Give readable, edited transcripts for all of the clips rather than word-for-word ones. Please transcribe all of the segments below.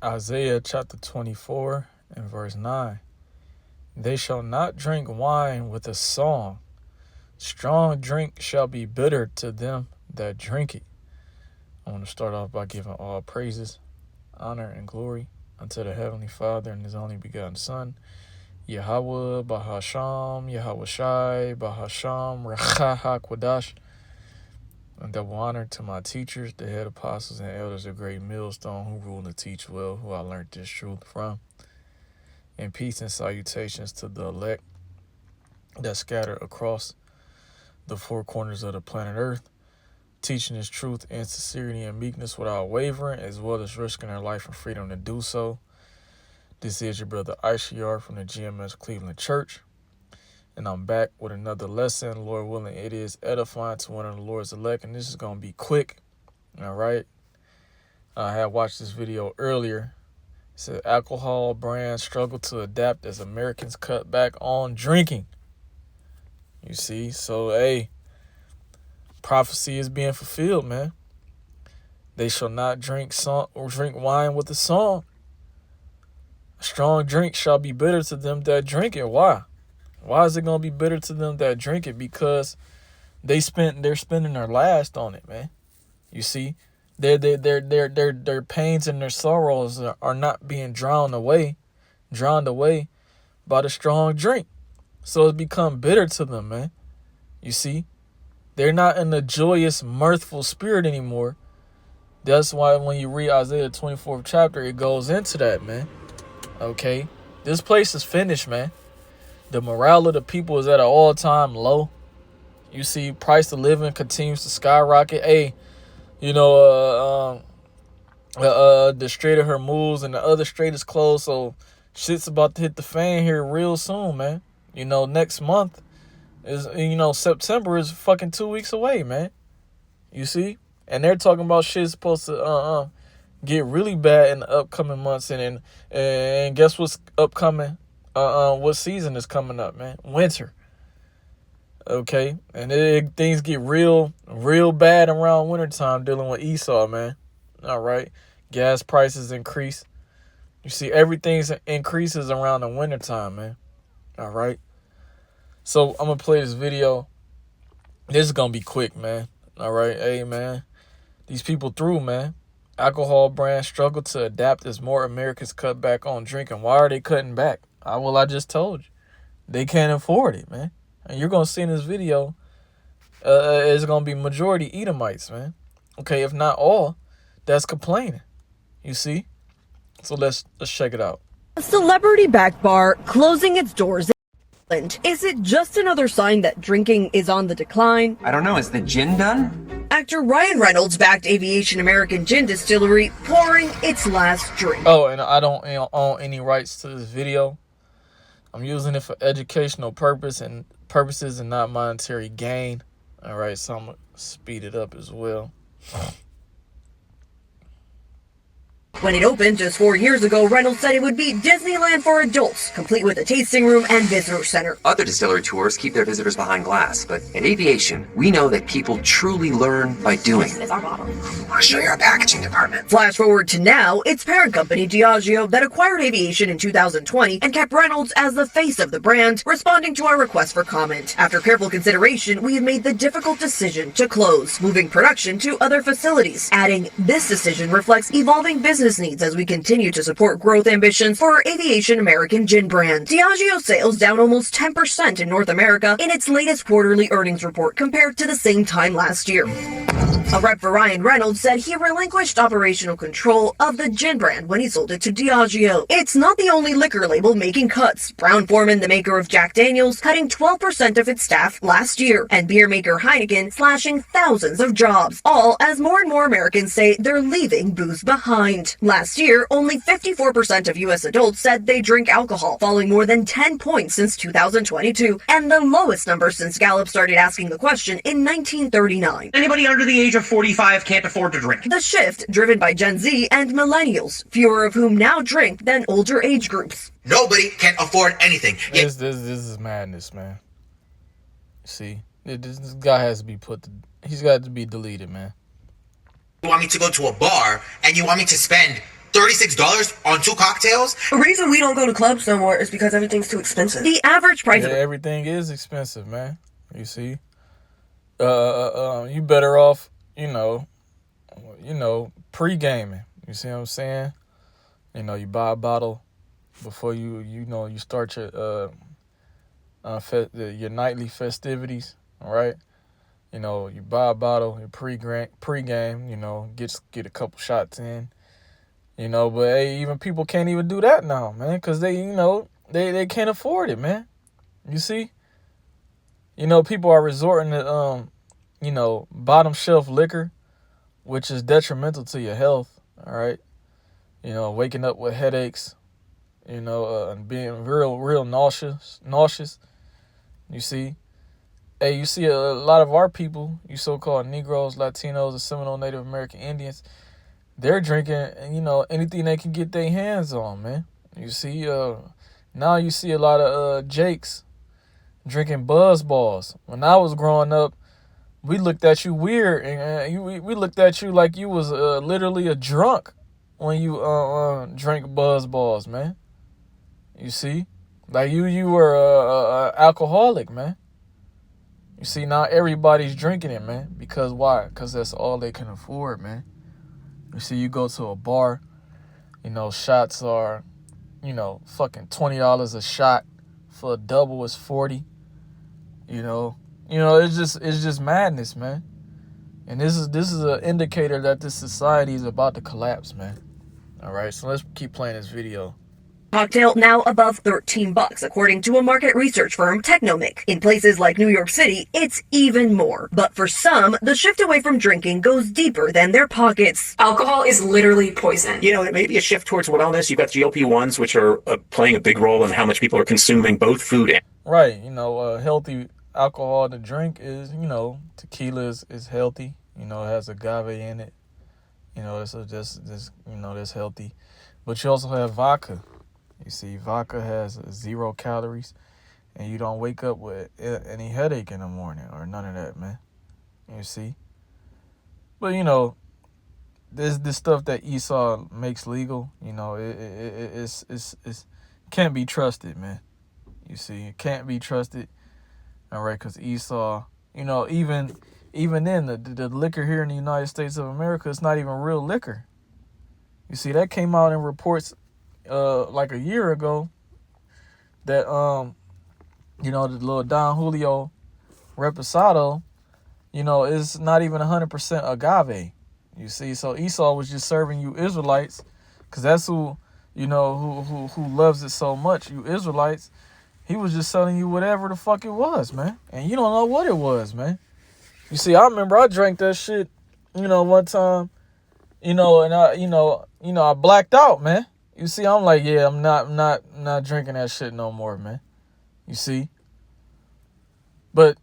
Isaiah chapter 24 and verse 9. They shall not drink wine with a song. Strong drink shall be bitter to them that drink it. I want to start off by giving all praises, honor, and glory unto the Heavenly Father and His only begotten Son, Yahweh, Bahasham, Yahweh Shai, Bahasham, Recha HaKwadash. And double honor to my teachers, the head apostles and elders of Great Millstone, who rule and teach well, who I learned this truth from. And peace and salutations to the elect that scatter across the four corners of the planet Earth, teaching this truth in sincerity and meekness without wavering, as well as risking their life and freedom to do so. This is your brother Aishiar from the GMS Cleveland Church, and I'm back with another lesson. Lord willing, it is edifying to one of the Lord's elect, and this is going to be quick, all right? I had watched this video earlier. It said, alcohol brands struggle to adapt as Americans cut back on drinking. You see? So, hey, prophecy is being fulfilled, man. They shall not drink wine with a song. A strong drink shall be bitter to them that drink it. Why? Why is it gonna be bitter to them that drink it? Because they're spending their last on it, man. You see, their pains and their sorrows are not being drowned away by the strong drink. So it's become bitter to them, man. You see, they're not in the joyous, mirthful spirit anymore. That's why when you read Isaiah 24th chapter, it goes into that, man. Okay, this place is finished, man. The morale of the people is at an all-time low. You see, price of living continues to skyrocket. Hey, you know, the Strait of Hormuz and the other strait is closed, so shit's about to hit the fan here real soon, man. You know, next month is, September is fucking 2 weeks away, man. You see? And they're talking about shit's supposed to get really bad in the upcoming months. And guess what's upcoming? What season is coming up, man? Winter. Okay? And things get real bad around wintertime dealing with Esau, man. All right? Gas prices increase. You see, everything increases around the wintertime, man. All right? So, I'm going to play this video. This is going to be quick, man. All right? Hey, man. These people through, man. Alcohol brands struggle to adapt as more Americans cut back on drinking. Why are they cutting back? Well, I just told you. They can't afford it, man. And you're going to see in this video, it's going to be majority Edomites, man. Okay, if not all, that's complaining. You see? So let's check it out. A celebrity-backed bar closing its doors. Is it just another sign that drinking is on the decline? I don't know. Is the gin done? Actor Ryan Reynolds backed Aviation American Gin Distillery pouring its last drink. Oh, and I don't own any rights to this video. I'm using it for educational purposes and not monetary gain. All right, so I'm going to speed it up as well. When it opened just 4 years ago, Reynolds said it would be Disneyland for adults, complete with a tasting room and visitor center. Other distillery tours keep their visitors behind glass, but in aviation, we know that people truly learn by doing. This is our bottle. I want to show you our packaging department. Flash forward to now, its parent company, Diageo, that acquired Aviation in 2020 and kept Reynolds as the face of the brand, responding to our request for comment. After careful consideration, we have made the difficult decision to close, moving production to other facilities. Adding, this decision reflects evolving business needs as we continue to support growth ambitions for our Aviation American Gin brand. Diageo sales down almost 10% in North America in its latest quarterly earnings report compared to the same time last year. A rep for Ryan Reynolds said he relinquished operational control of the gin brand when he sold it to Diageo. It's not the only liquor label making cuts. Brown-Forman, the maker of Jack Daniels, cutting 12% of its staff last year, and beer maker Heineken slashing thousands of jobs, all as more and more Americans say they're leaving booze behind. Last year, only 54% of U.S. adults said they drink alcohol, falling more than 10 points since 2022, and the lowest number since Gallup started asking the question in 1939. Anybody under the age of 45 can't afford to drink. The shift, driven by Gen Z and millennials, fewer of whom now drink than older age groups. Nobody can afford anything. This is madness, man. See, this guy has to be he's got to be deleted, man. You want me to go to a bar and you want me to spend $36 on 2 cocktails? The reason we don't go to clubs no more is because everything's too expensive. The average price Yeah, of everything is expensive, man. You see, you better off, pre-gaming. You see what I'm saying? You buy a bottle before you start your your nightly festivities. All right. You buy a bottle, you pre-game. Get a couple shots in. But hey, even people can't even do that now, man, because they can't afford it, man. You see? People are resorting to bottom shelf liquor, which is detrimental to your health, all right? Waking up with headaches, and being real nauseous. You see? Hey, you see a lot of our people, you so-called Negroes, Latinos, and Seminole Native American Indians, they're drinking, anything they can get their hands on, man. You see, now you see a lot of Jakes drinking Buzz Balls. When I was growing up, we looked at you weird, and we looked at you like you was literally a drunk when you drank Buzz Balls, man. You see, like you were a alcoholic, man. You see, now everybody's drinking it, man. Because why? Because that's all they can afford, man. You see, you go to a bar, shots are, fucking $20 a shot. For a double is $40. It's just madness, man. And this is an indicator that this society is about to collapse, man. All right, so let's keep playing this video. cocktail now above $13, according to a market research firm, Technomic. In places like New York City, it's even more. But for some, the shift away from drinking goes deeper than their pockets. Alcohol is literally poison. It may be a shift towards wellness. You've got GLP-1s, which are playing a big role in how much people are consuming both food and... Right, healthy alcohol to drink is, tequila is healthy. It has agave in it. That's healthy. But you also have vodka. You see, vodka has 0 calories, and you don't wake up with any headache in the morning or none of that, man. You see? But, this stuff that Esau makes legal, it's can't be trusted, man. You see, it can't be trusted, all right, because Esau, even then, the liquor here in the United States of America, it's not even real liquor. You see, that came out in reports like a year ago that the little Don Julio Reposado, is not even 100% agave. You see, so Esau was just serving you Israelites, because that's who loves it so much, you Israelites. He was just selling you whatever the fuck it was, man, and you don't know what it was, man. You see, I remember I drank that shit, one time, and I blacked out, man. You see, I'm like, yeah, I'm not drinking that shit no more, man. You see? But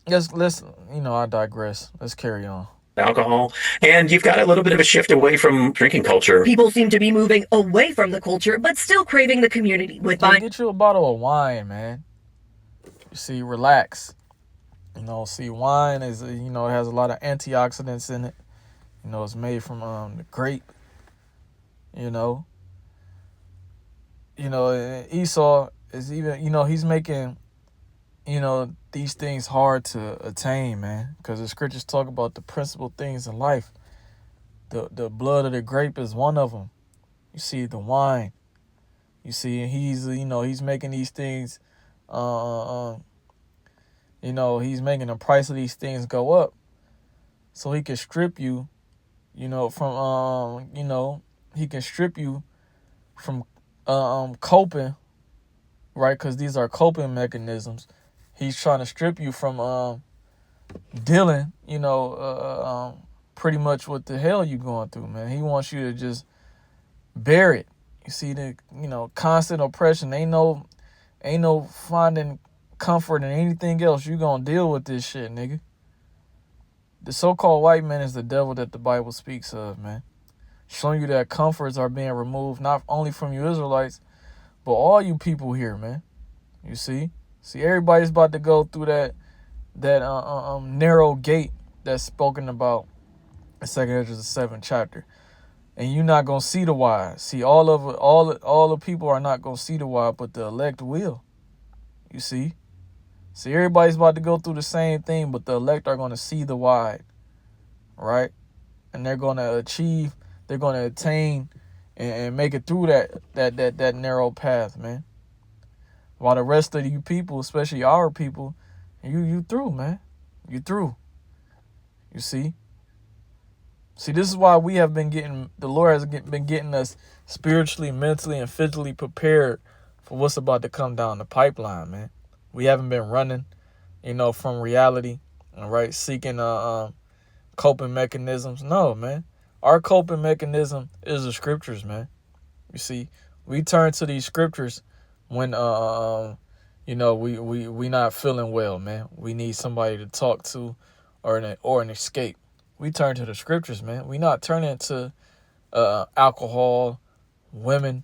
let's I digress. Let's carry on. Alcohol, and you've got a little bit of a shift away from drinking culture. People seem to be moving away from the culture, but still craving the community with buying. Get you a bottle of wine, man. You see, relax. See, wine is, it has a lot of antioxidants in it. It's made from the grape. Esau is even, he's making, these things hard to attain, man. Because the scriptures talk about the principal things in life. The blood of the grape is one of them. You see, the wine. You see, he's making these things, he's making the price of these things go up. So he can strip you, from, he can strip you from coping, right? Because these are coping mechanisms. He's trying to strip you from dealing, pretty much what the hell you going through, man. He wants you to just bear it. You see, the constant oppression. Ain't no finding comfort in anything else. You gonna deal with this shit, nigga. The so-called white man is the devil that the Bible speaks of, man. Showing you that comforts are being removed, not only from you Israelites, but all you people here, man. You see? Everybody's about to go through that narrow gate that's spoken about in 2 Ezra 7 chapter. and you're not gonna see the wise. See, all the people are not gonna see the wise, but the elect will. You see? See, everybody's about to go through the same thing, but the elect are gonna see the wide, right? And they're gonna achieve, they're gonna attain and make it through that narrow path, man. While the rest of you people, especially our people, you through, man. You through. You see? See, this is why we have been the Lord has been getting us spiritually, mentally, and physically prepared for what's about to come down the pipeline, man. We haven't been running, from reality, right? Seeking coping mechanisms. No, man. Our coping mechanism is the scriptures, man. You see, we turn to these scriptures when we not feeling well, man. We need somebody to talk to or an escape. We turn to the scriptures, man. We not turning to alcohol, women,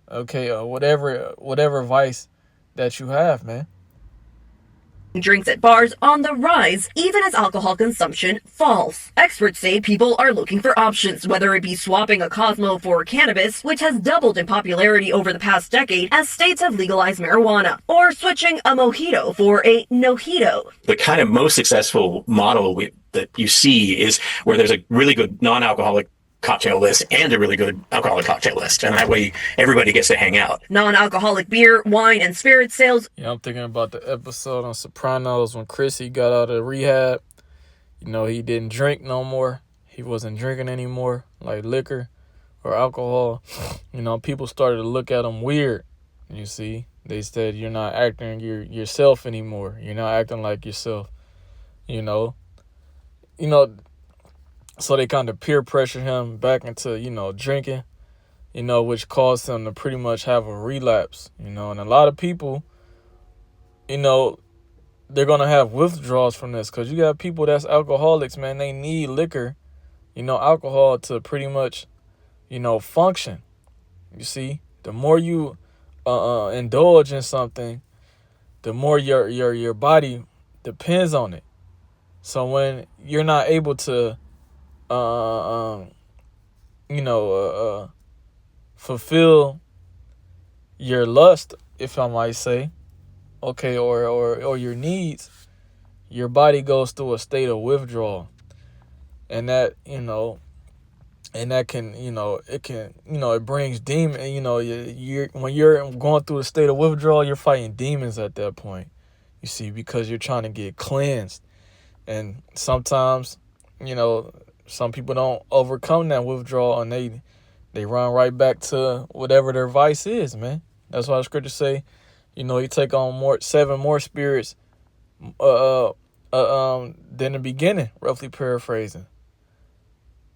okay, or whatever vice that you have, man. Drinks at bars on the rise, even as alcohol consumption falls. Experts say people are looking for options, whether it be swapping a Cosmo for cannabis, which has doubled in popularity over the past decade as states have legalized marijuana, or switching a mojito for a nojito. The kind of most successful model that you see is where there's a really good non-alcoholic cocktail list and a really good alcoholic cocktail list, and that way everybody gets to hang out. Non-alcoholic beer, wine, and spirit sales. Yeah, I'm thinking about the episode on Sopranos when Chrissy got out of rehab. He didn't drink no more. He wasn't drinking anymore, like liquor or alcohol. People started to look at him weird. You see, they said, you're not acting yourself anymore. You're not acting like yourself. So they kind of peer pressure him back into, drinking, which caused him to pretty much have a relapse, and a lot of people, they're going to have withdrawals from this because you got people that's alcoholics, man. They need liquor, alcohol to pretty much, function. You see, the more you indulge in something, the more your body depends on it. So when you're not able to fulfill your lust, if I might say, okay, or your needs, your body goes through a state of withdrawal, and that can it brings demon. When you're going through a state of withdrawal, you're fighting demons at that point. You see, because you're trying to get cleansed, and sometimes some people don't overcome that withdrawal, and they run right back to whatever their vice is, man. That's why the scriptures say, you take on 7 more spirits than the beginning, roughly paraphrasing.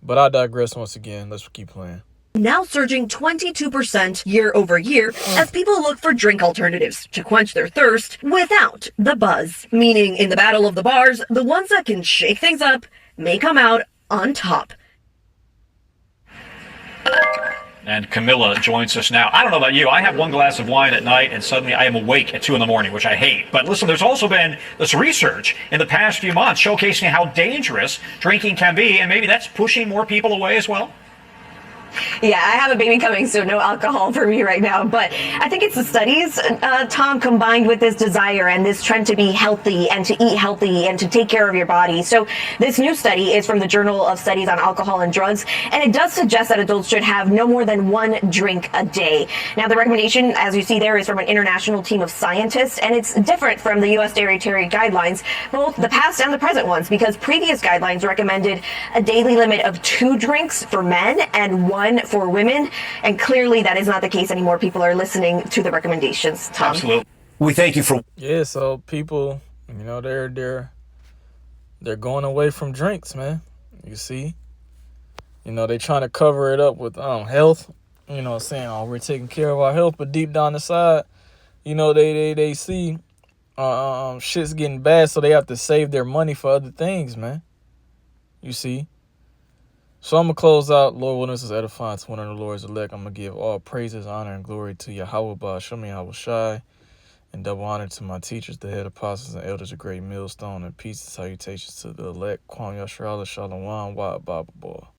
But I digress once again. Let's keep playing. Now surging 22% year over year as people look for drink alternatives to quench their thirst without the buzz. Meaning, in the battle of the bars, the ones that can shake things up may come out on top. And Camilla joins us now. I don't know about you. I have one glass of wine at night and suddenly I am awake at 2 a.m, which I hate. But listen, there's also been this research in the past few months showcasing how dangerous drinking can be, and maybe that's pushing more people away as well. Yeah, I have a baby coming, so no alcohol for me right now. But I think it's the studies, Tom, combined with this desire and this trend to be healthy and to eat healthy and to take care of your body. So this new study is from the Journal of Studies on Alcohol and Drugs, and it does suggest that adults should have no more than 1 drink a day. Now, the recommendation, as you see there, is from an international team of scientists, and it's different from the U.S. dietary guidelines, both the past and the present ones, because previous guidelines recommended a daily limit of 2 drinks for men and 1 for women, and clearly that is not the case anymore. People are listening to the recommendations, Tom. Absolutely. We thank you for... Yeah, so people, they're going away from drinks, man. You see? They trying to cover it up with health, saying, oh, we're taking care of our health, but deep down inside, they see shit's getting bad, so they have to save their money for other things, man. You see? So I'm going to close out. Lord willing, this is edifying to one of the Lord's elect. I'm going to give all praises, honor, and glory to Yahweh, Ba'asham Yahushai, and double honor to my teachers, the head apostles and elders of Great Millstone, and peace and salutations to the elect. Kwam Yashrala Shalom, Wa Baba.